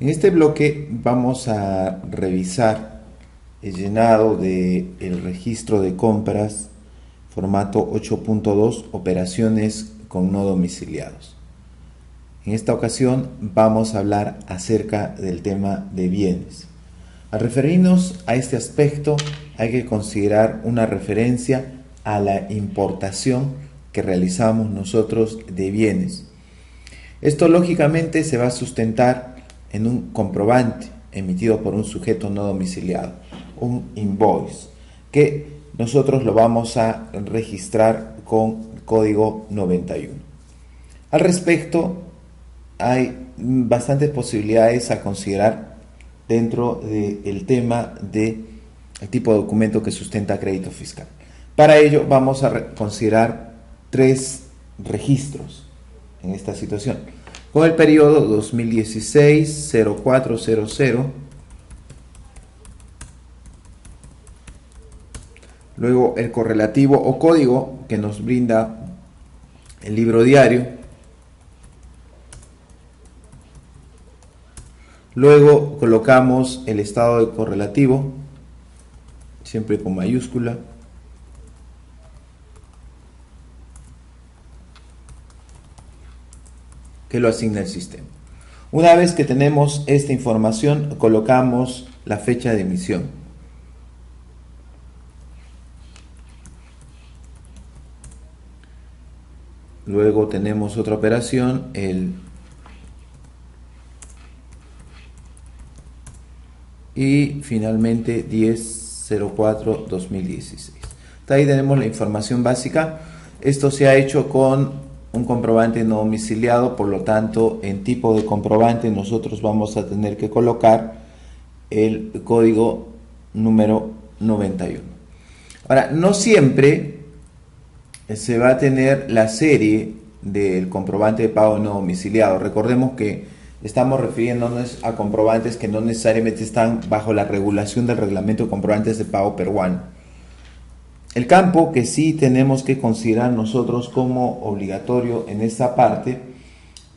En este bloque vamos a revisar el llenado del registro de compras formato 8.2 operaciones con no domiciliados. En esta ocasión vamos a hablar acerca del tema de bienes. Al referirnos a este aspecto hay que considerar una referencia a la importación que realizamos nosotros de bienes. Esto lógicamente se va a sustentar en un comprobante emitido por un sujeto no domiciliado, un invoice, que nosotros lo vamos a registrar con código 91. Al respecto, hay bastantes posibilidades a considerar dentro del tema del tipo de documento que sustenta crédito fiscal. Para ello vamos a considerar tres registros en esta situación. Con el periodo 2016-0400, luego el correlativo o código que nos brinda el libro diario, luego colocamos el estado de correlativo, siempre con mayúscula, que lo asigna el sistema. Una vez que tenemos esta información, colocamos la fecha de emisión. Luego tenemos otra operación, y finalmente 10/04/2016. Hasta ahí tenemos la información básica. Esto se ha hecho con un comprobante no domiciliado, por lo tanto en tipo de comprobante nosotros vamos a tener que colocar el código número 91. Ahora, no siempre se va a tener la serie del comprobante de pago no domiciliado. Recordemos que estamos refiriéndonos a comprobantes que no necesariamente están bajo la regulación del reglamento de comprobantes de pago peruano. El campo que sí tenemos que considerar nosotros como obligatorio en esta parte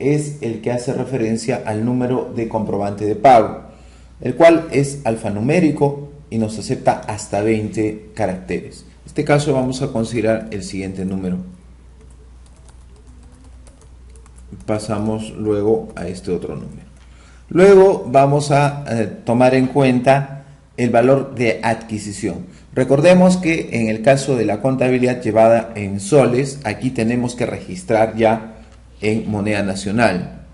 es el que hace referencia al número de comprobante de pago, el cual es alfanumérico y nos acepta hasta 20 caracteres. En este caso vamos a considerar el siguiente número. Pasamos luego a este otro número. Luego vamos a tomar en cuenta el valor de adquisición. Recordemos que en el caso de la contabilidad llevada en soles, aquí tenemos que registrar ya en moneda nacional.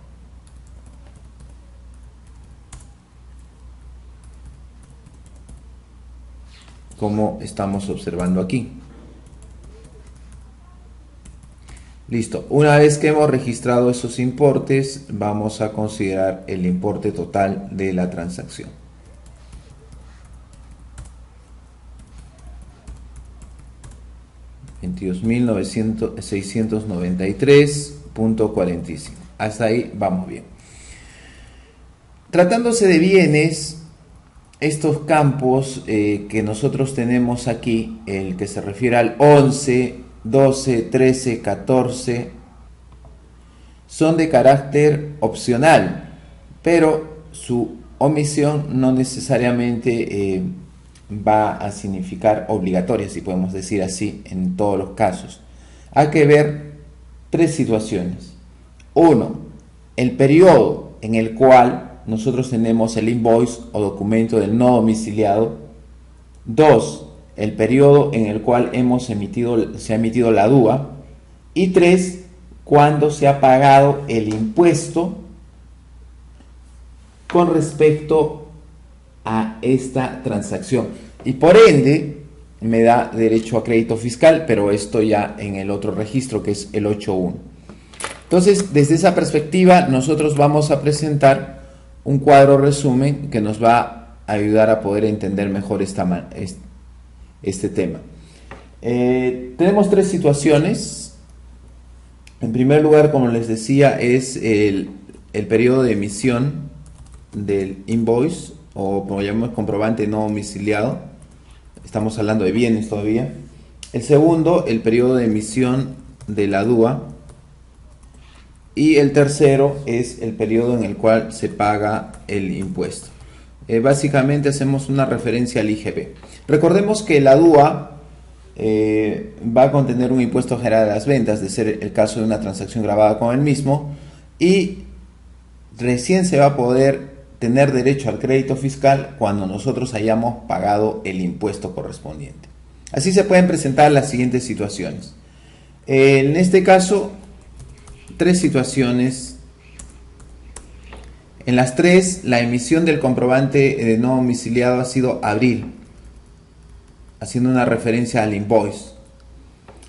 Como estamos observando aquí. Listo, una vez que hemos registrado esos importes, vamos a considerar el importe total de la transacción. $22.693.45. Hasta ahí vamos bien. Tratándose de bienes, estos campos que nosotros tenemos aquí, el que se refiere al 11, 12, 13, 14, son de carácter opcional, pero su omisión no necesariamente va a significar obligatoria, si podemos decir así, en todos los casos. Hay que ver tres situaciones. Uno, el periodo en el cual nosotros tenemos el invoice o documento del no domiciliado. Dos, el periodo en el cual se ha emitido la DUA. Y tres, cuando se ha pagado el impuesto con respecto a esta transacción, y por ende me da derecho a crédito fiscal, pero esto ya en el otro registro que es el 8.1. Entonces, desde esa perspectiva nosotros vamos a presentar un cuadro resumen que nos va a ayudar a poder entender mejor este tema. Tenemos tres situaciones. En primer lugar, como les decía, es el periodo de emisión del invoice, o como llamamos comprobante no domiciliado. Estamos hablando de bienes todavía. El segundo, el periodo de emisión de la DUA. y el tercero es el periodo en el cual se paga el impuesto. Básicamente hacemos una referencia al IGB. Recordemos que la DUA va a contener un impuesto general a las ventas, de ser el caso de una transacción grabada con el mismo, y recién se va a poder tener derecho al crédito fiscal cuando nosotros hayamos pagado el impuesto correspondiente. Así se pueden presentar las siguientes situaciones. En este caso, tres situaciones. En las tres, la emisión del comprobante de no domiciliado ha sido abril, haciendo una referencia al invoice.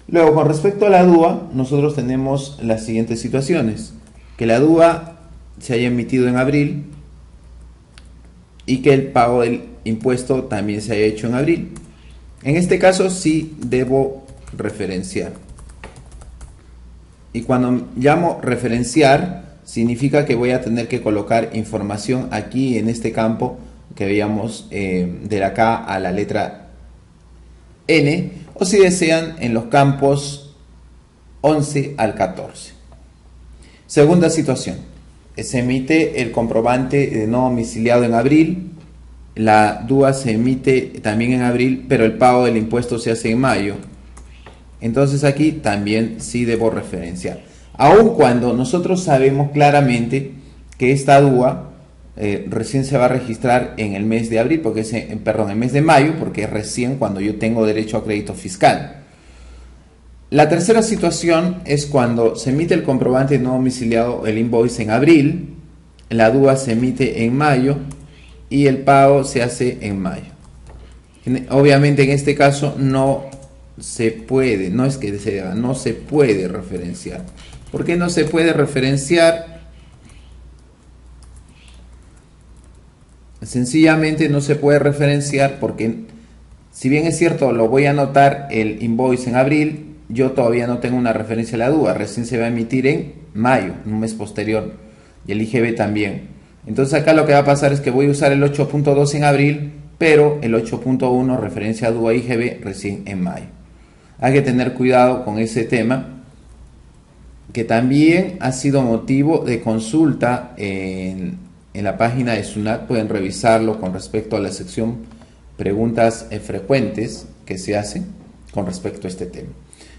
Luego, con respecto a la DUA, nosotros tenemos las siguientes situaciones: que la DUA se haya emitido en abril y que el pago del impuesto también se haya hecho en abril. En este caso sí debo referenciar. Y cuando llamo referenciar, significa que voy a tener que colocar información aquí en este campo que veíamos de la K a la letra N, o si desean en los campos 11 al 14. Segunda situación: se emite el comprobante de no domiciliado en abril, la DUA se emite también en abril, pero el pago del impuesto se hace en mayo. Entonces aquí también sí debo referenciar, aun cuando nosotros sabemos claramente que esta DUA recién se va a registrar en el mes de abril, porque en el mes de mayo, porque es recién cuando yo tengo derecho a crédito fiscal. La tercera situación es cuando se emite el comprobante no domiciliado, el invoice, en abril, la DUA se emite en mayo y el pago se hace en mayo. Obviamente en este caso no se puede, no es que se deba, no se puede referenciar. ¿Por qué no se puede referenciar? Sencillamente no se puede referenciar porque, si bien es cierto, lo voy a anotar el invoice en abril, yo todavía no tengo una referencia a la DUA, recién se va a emitir en mayo, en un mes posterior, y el IGB también. Entonces acá lo que va a pasar es que voy a usar el 8.2 en abril, pero el 8.1 referencia a DUA IGB recién en mayo. Hay que tener cuidado con ese tema, que también ha sido motivo de consulta en la página de SUNAT. Pueden revisarlo con respecto a la sección preguntas frecuentes que se hacen con respecto a este tema.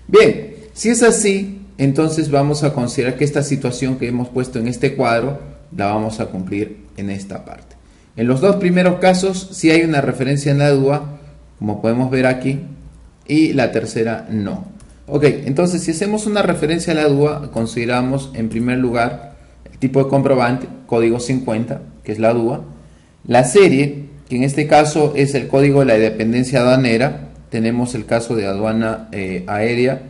Bien, si es así, entonces vamos a considerar que esta situación que hemos puesto en este cuadro la vamos a cumplir en esta parte. En los dos primeros casos sí hay una referencia en la DUA, como podemos ver aquí, y la tercera no. Ok, entonces si hacemos una referencia a la DUA, consideramos en primer lugar el tipo de comprobante, código 50, que es la DUA, la serie, que en este caso es el código de la dependencia aduanera. Tenemos el caso de aduana aérea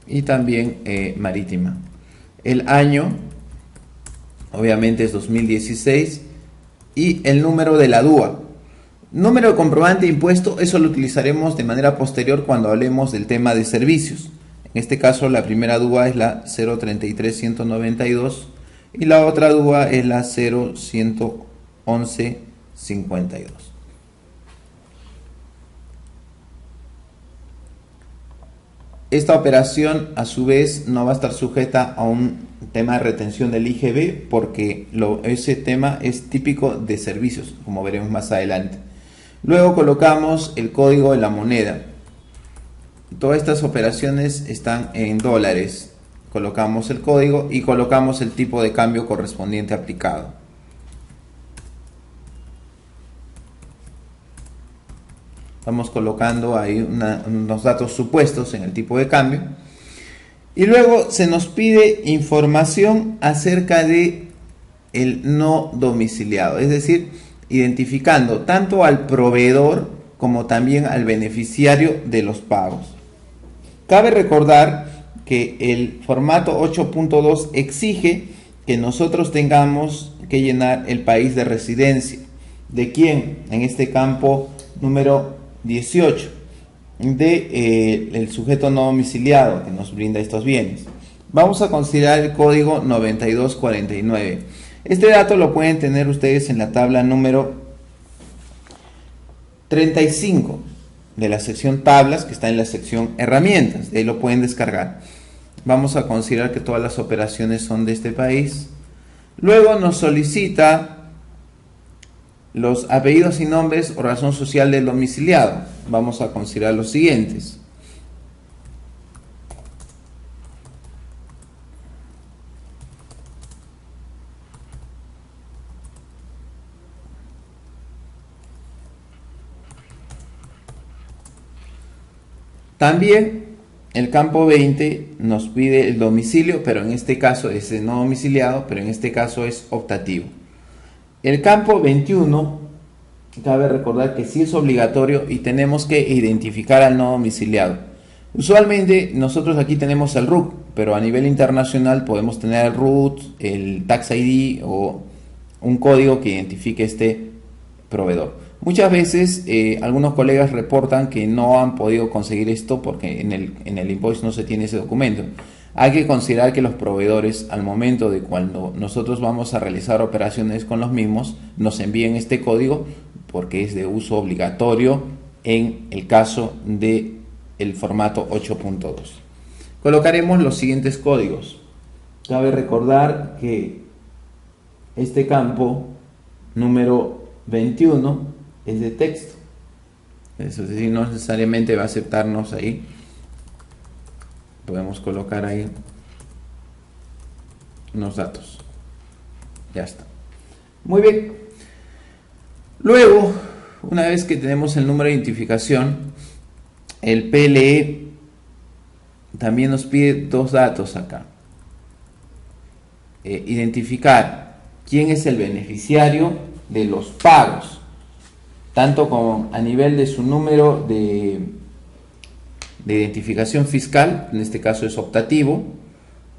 y también marítima. El año, obviamente, es 2016, y el número de la DUA. Número de comprobante de impuesto, eso lo utilizaremos de manera posterior cuando hablemos del tema de servicios. En este caso la primera DUA es la 033192 y la otra DUA es la 011152. Esta operación a su vez no va a estar sujeta a un tema de retención del IGB, porque ese tema es típico de servicios, como veremos más adelante. Luego colocamos el código de la moneda. Todas estas operaciones están en dólares. Colocamos el código y colocamos el tipo de cambio correspondiente aplicado. Estamos colocando ahí unos datos supuestos en el tipo de cambio. Y luego se nos pide información acerca de el no domiciliado, es decir, identificando tanto al proveedor como también al beneficiario de los pagos. Cabe recordar que el formato 8.2 exige que nosotros tengamos que llenar el país de residencia. ¿De quién? En este campo número 18, el sujeto no domiciliado que nos brinda estos bienes. Vamos a considerar el código 9249. Este dato lo pueden tener ustedes en la tabla número 35 de la sección tablas, que está en la sección herramientas. De ahí lo pueden descargar. Vamos a considerar que todas las operaciones son de este país. Luego nos solicita los apellidos y nombres o razón social del domiciliado. Vamos a considerar los siguientes. También el campo 20 nos pide el domicilio, pero en este caso es no domiciliado, pero en este caso es optativo. El campo 21, cabe recordar que sí es obligatorio y tenemos que identificar al no domiciliado. Usualmente nosotros aquí tenemos el RUC, pero a nivel internacional podemos tener el RUT, el Tax ID o un código que identifique este proveedor. Muchas veces algunos colegas reportan que no han podido conseguir esto porque en el invoice no se tiene ese documento. Hay que considerar que los proveedores, al momento de cuando nosotros vamos a realizar operaciones con los mismos, nos envíen este código porque es de uso obligatorio en el caso del formato 8.2. Colocaremos los siguientes códigos. Cabe recordar que este campo número 21 es de texto. Eso sí, no necesariamente va a aceptarnos ahí. Podemos colocar ahí unos datos. Ya está. Muy bien. Luego, una vez que tenemos el número de identificación, el PLE también nos pide dos datos acá. Identificar quién es el beneficiario de los pagos, tanto como a nivel de su número de identificación fiscal, en este caso es optativo,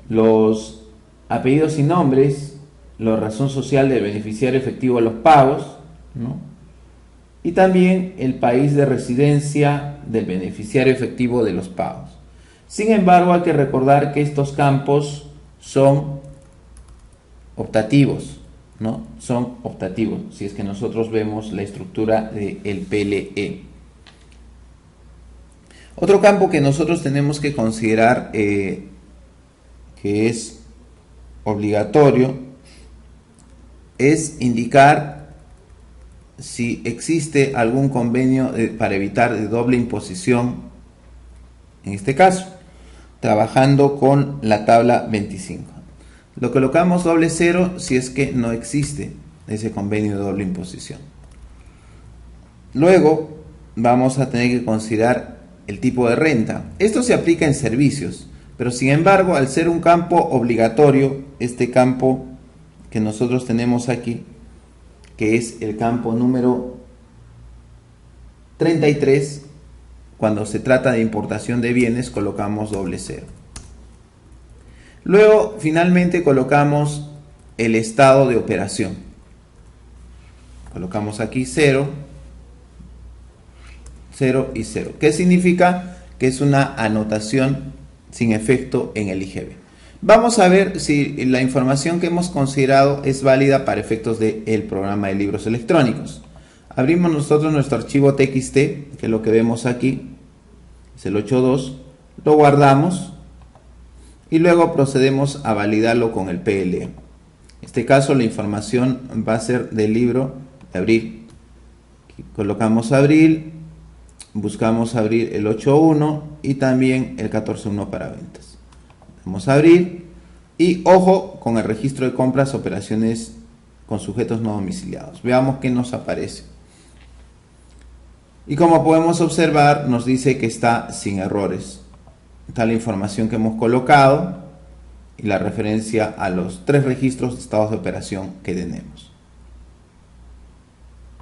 los apellidos y nombres, la razón social del beneficiario efectivo de los pagos, ¿no? Y también el país de residencia del beneficiario efectivo de los pagos. Sin embargo, hay que recordar que estos campos son optativos, ¿no? Son optativos, si es que nosotros vemos la estructura del PLE. Otro campo que nosotros tenemos que considerar que es obligatorio es indicar si existe algún convenio para evitar de doble imposición, en este caso, trabajando con la tabla 25. Lo colocamos $0 si es que no existe ese convenio de doble imposición. Luego vamos a tener que considerar el tipo de renta. Esto se aplica en servicios, pero sin embargo, al ser un campo obligatorio, este campo que nosotros tenemos aquí, que es el campo número 33, cuando se trata de importación de bienes, colocamos $0. Luego, finalmente, colocamos el estado de operación. Colocamos aquí 0, 0 y 0. ¿Qué significa? Que es una anotación sin efecto en el IGB. Vamos a ver si la información que hemos considerado es válida para efectos del programa de libros electrónicos. Abrimos nosotros nuestro archivo TXT, que es lo que vemos aquí, es el 8.2, lo guardamos y luego procedemos a validarlo con el PLE. En este caso la información va a ser del libro de abril. Aquí colocamos abril, buscamos abrir el 8.1 y también el 14.1 para ventas. Vamos a abrir y ojo con el registro de compras, operaciones con sujetos no domiciliados. Veamos qué nos aparece. Y como podemos observar, nos dice que está sin errores. Está la información que hemos colocado y la referencia a los 3 registros de estados de operación que tenemos.